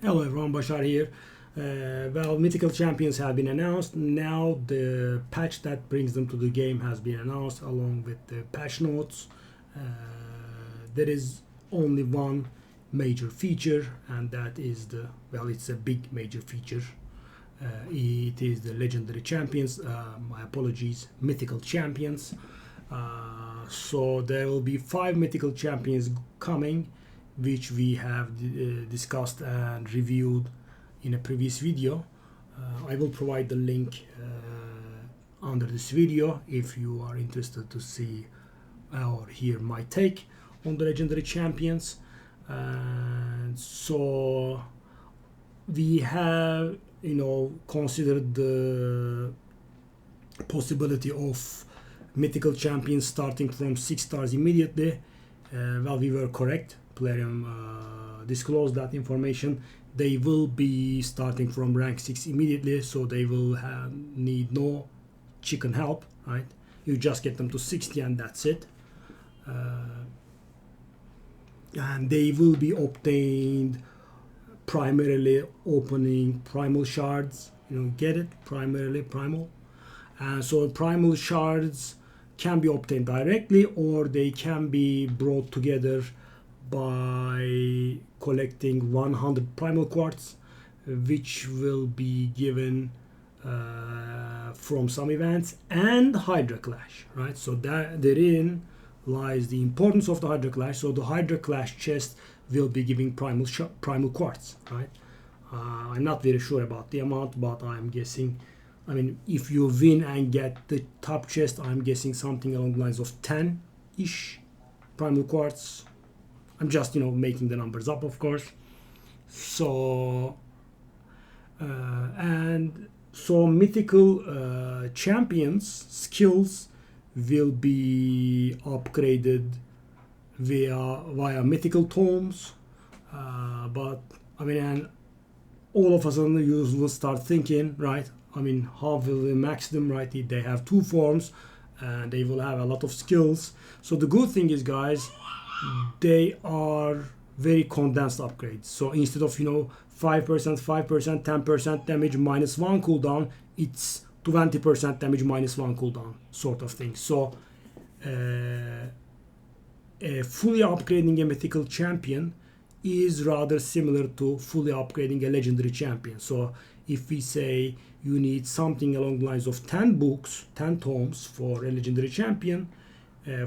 Hello everyone, Bashar here. Well, Mythical Champions have been announced. Now the patch that brings them to the game has been announced along with the patch notes. There is only one major feature, and that is it's a big major feature. It is the Legendary Champions, my apologies, Mythical Champions. So there will be 5 Mythical Champions coming, which we have discussed and reviewed in a previous video. I will provide the link under this video if you are interested to see or hear my take on the Legendary Champions. So we have considered the possibility of Mythical Champions starting from 6 stars immediately. Well, we were correct. Plarium disclosed that information. They will be starting from rank 6 immediately, so they will need no chicken help, right? You just get them to 60 and that's it. And they will be obtained primarily opening primal shards. Get it? Primarily primal. So primal shards can be obtained directly, or they can be brought together by collecting 100 primal quartz, which will be given from some events, and Hydra Clash, right? So that therein lies the importance of the Hydra Clash. So the Hydra Clash chest will be giving primal quartz, right? I'm not very sure about the amount, but I'm guessing, if you win and get the top chest, I'm guessing something along the lines of 10-ish primal quartz. I'm just, making the numbers up, of course. So, Mythical Champions skills will be upgraded via Mythical Tomes. But, and all of a sudden you will start thinking, right? How will we max them, right? They have 2 forms and they will have a lot of skills. So the good thing is, guys, they are very condensed upgrades. So instead of 5%, 10% damage minus 1 cooldown, it's 20% damage minus 1 cooldown sort of thing. So fully upgrading a Mythical Champion is rather similar to fully upgrading a Legendary Champion. So if we say you need something along the lines of 10 books, 10 tomes for a Legendary Champion,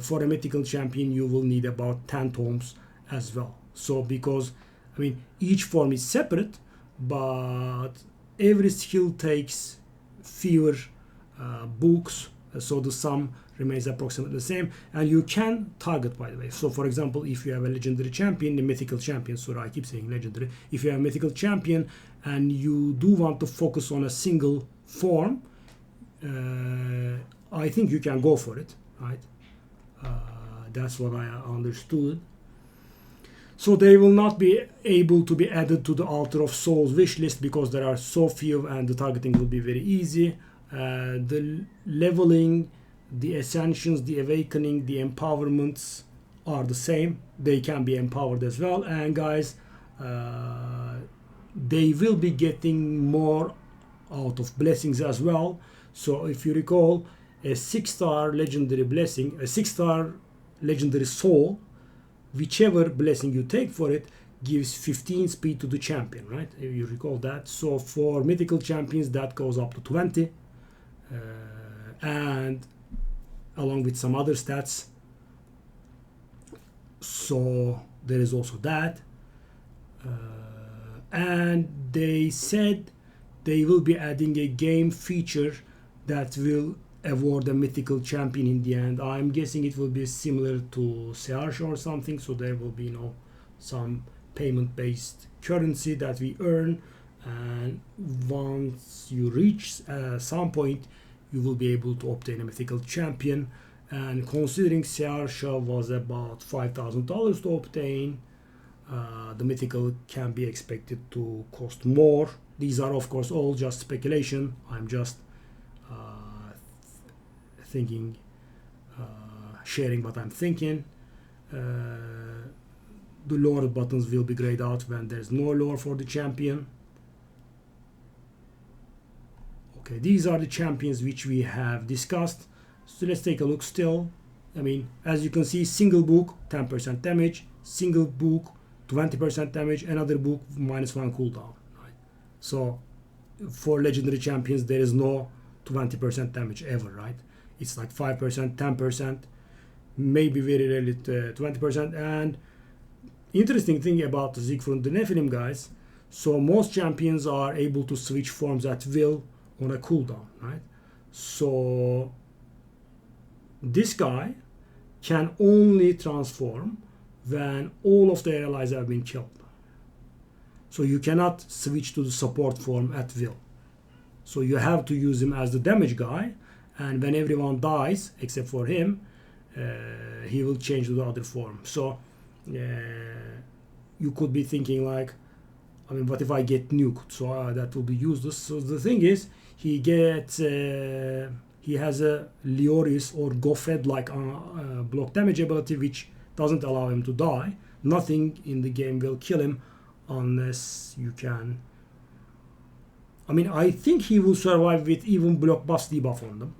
for a Mythical Champion you will need about 10 tomes as well. So because each form is separate, but every skill takes fewer books, so the sum remains approximately the same, and you can target, by the way. So for example, if you have a Legendary Champion, the Mythical Champion, sorry, I keep saying Legendary, if you have a Mythical Champion and you do want to focus on a single form, I think you can go for it, right? That's what I understood. So they will not be able to be added to the Altar of Souls wishlist because there are so few, and the targeting will be very easy. The leveling, the ascensions, the awakening, the empowerments are the same. They can be empowered as well. And guys, they will be getting more out of blessings as well. So if you recall, a 6-star legendary blessing, a 6-star legendary soul, whichever blessing you take for it, gives 15 speed to the champion, right? If you recall that. So for Mythical Champions, that goes up to 20. And along with some other stats. So there is also that. And they said they will be adding a game feature that will award a Mythical Champion in the end. I'm guessing it will be similar to Search or something, so there will be some payment based currency that we earn, and once you reach some point you will be able to obtain a Mythical Champion. And considering Search was about $5,000 to obtain, the Mythical can be expected to cost more. These are of course all just speculation. I'm just thinking, sharing what I'm thinking. The lore buttons will be grayed out when there's no lore for the champion. Okay, these are the champions which we have discussed. So let's take a look still. I mean, as you can see, single book 10% damage, single book 20% damage, another book -1 cooldown. Right? So for legendary champions, there is no 20% damage ever, right? It's like 5%, 10%, maybe very rarely 20%. And interesting thing about the Siegfried the Nephilim guys, so most champions are able to switch forms at will on a cooldown, right? So this guy can only transform when all of the allies have been killed. So you cannot switch to the support form at will. So you have to use him as the damage guy, and when everyone dies except for him, he will change to the other form. So you could be thinking like, I mean, what if I get nuked? So that will be useless. So the thing is, he gets he has a Leoris or Gofed like block damage ability, which doesn't allow him to die. Nothing in the game will kill him unless you can. I mean, I think he will survive with even block buff debuff on them,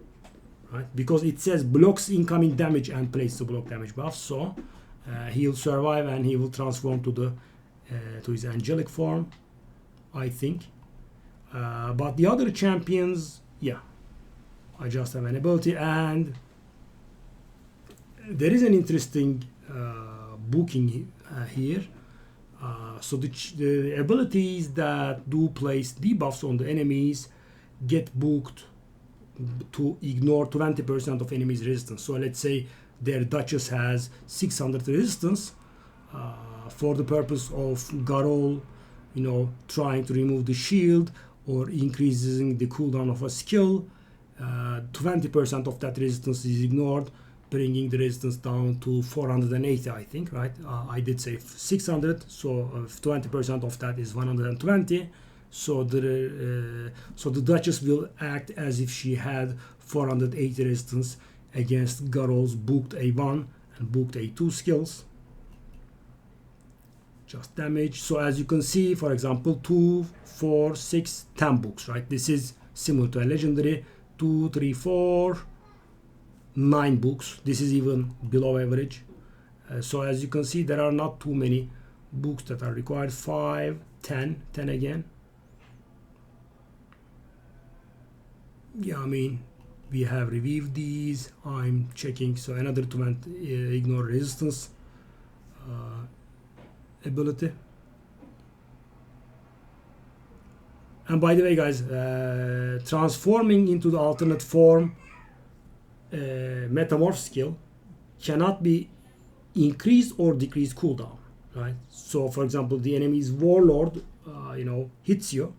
right? Because it says blocks incoming damage and places the block damage buff. So he'll survive and he will transform to the to his angelic form, I think. But the other champions, yeah, I just have an ability. And there is an interesting booking here. So the abilities that do place debuffs on the enemies get booked to ignore 20% of enemies' resistance. So let's say their Duchess has 600 resistance for the purpose of Garol, you know, trying to remove the shield or increasing the cooldown of a skill. 20% of that resistance is ignored, bringing the resistance down to 480, I think, right? I did say 600, so 20% of that is 120. So the Duchess will act as if she had 480 resistance against Garol's booked A1 and booked A2 skills. Just damage. So as you can see, for example, 2, 4, 6, 10 books, right? This is similar to a legendary. 2, 3, 4, 9 books. This is even below average. So as you can see, there are not too many books that are required. 5, 10, 10 again. Yeah, I mean, we have reviewed these. I'm checking. So another 20 ignore resistance ability. And by the way, guys, transforming into the alternate form metamorph skill cannot be increased or decreased cooldown, right? So for example, the enemy's warlord hits you,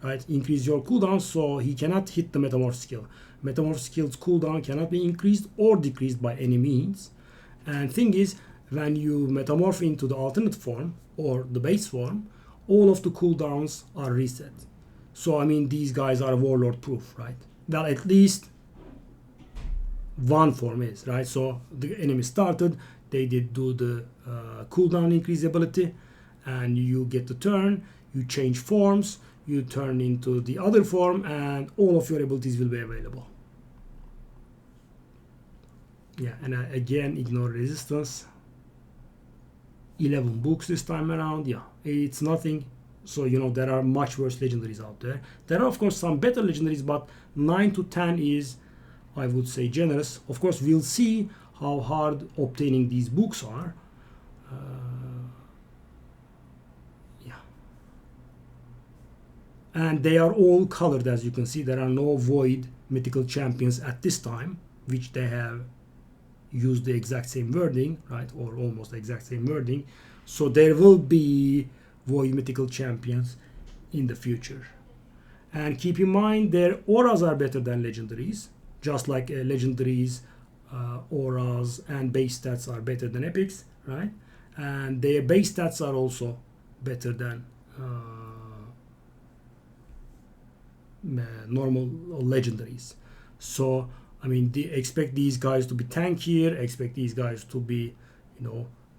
right? Increase your cooldown, so he cannot hit the metamorph skill. Metamorph skill's cooldown cannot be increased or decreased by any means. And thing is, when you metamorph into the alternate form or the base form, all of the cooldowns are reset. So I mean, these guys are warlord proof, right? Well, at least one form is, right? So the enemy started, they did do the cooldown increase ability, and you get the turn, you change forms, you turn into the other form, and all of your abilities will be available. Yeah, and again, ignore resistance. 11 books this time around. Yeah, it's nothing. So there are much worse legendaries out there. There are of course some better legendaries, but 9 to 10 is, I would say, generous. Of course, we'll see how hard obtaining these books are. Yeah, and they are all colored, as you can see. There are no void mythical champions at this time, which they have used the exact same wording, right, or almost the exact same wording. So there will be void mythical champions in the future. And keep in mind, their auras are better than legendaries, just like legendaries auras and base stats are better than epics, right? And their base stats are also better than normal legendaries. So I mean, expect these guys to be tankier, expect these guys to be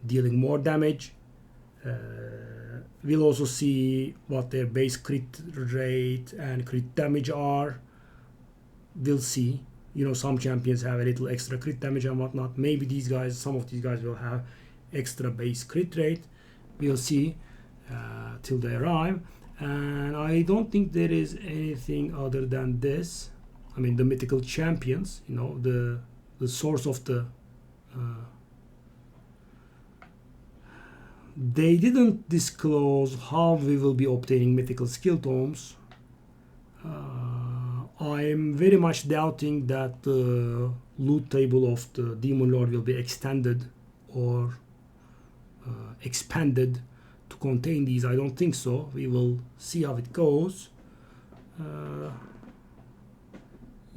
dealing more damage. We'll also see what their base crit rate and crit damage are. We'll see. You know, some champions have a little extra crit damage and whatnot. Maybe these guys, some of these guys will have extra base crit rate. We'll see till they arrive. And I don't think there is anything other than this. I mean, the mythical champions, you know, the source of the they didn't disclose how we will be obtaining mythical skill tomes. I'm very much doubting that the loot table of the Demon Lord will be extended or expanded to contain these. I don't think so. We will see how it goes.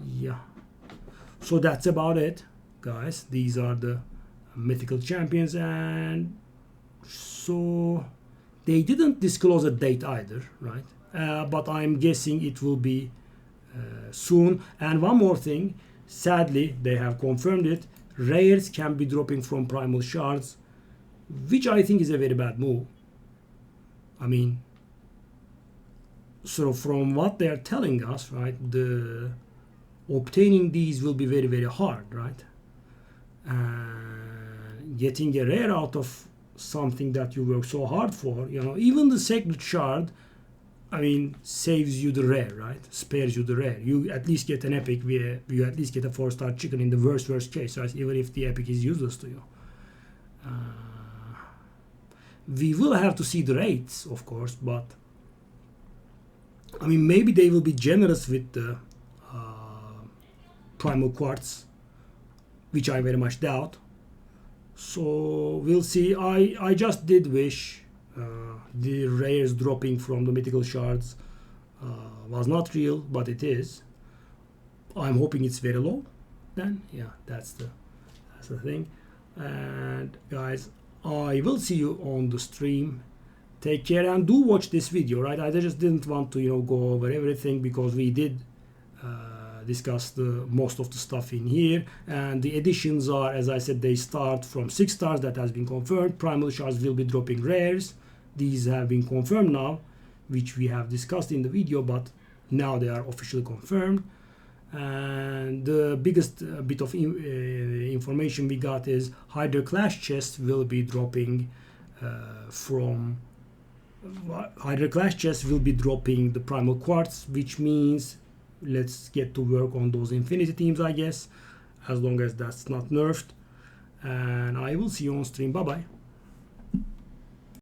Yeah. So that's about it, guys. These are the mythical champions, and so they didn't disclose a date either, right? But I'm guessing it will be soon. And one more thing, sadly they have confirmed it, rares can be dropping from primal shards, which I think is a very bad move. I mean, so from what they are telling us, right, the obtaining these will be very, very hard, right? Getting a rare out of something that you work so hard for, you know, even the sacred shard, I mean, saves you the rare, right? Spares you the rare. You at least get an epic where you at least get a 4-star chicken in the worst case, right? Even if the epic is useless to you. We will have to see the rates, of course, but I mean, maybe they will be generous with the primal quartz, which I very much doubt. So we'll see. I just did wish the rares dropping from the mythical shards was not real, but it is. I'm hoping it's very low. Then yeah, that's the thing. And guys, I will see you on the stream. Take care and do watch this video, right? I just didn't want to, you know, go over everything because we did discuss the most of the stuff in here, and the additions are, as I said, they start from 6 stars. That has been confirmed. Primal shards will be dropping rares. These have been confirmed now, which we have discussed in the video, but now they are officially confirmed. And the biggest bit of information we got is Hydra Clash chest will be dropping from Hydra Clash chest will be dropping the primal quartz, which means let's get to work on those infinity teams, I guess, as long as that's not nerfed. And I will see you on stream. Bye bye.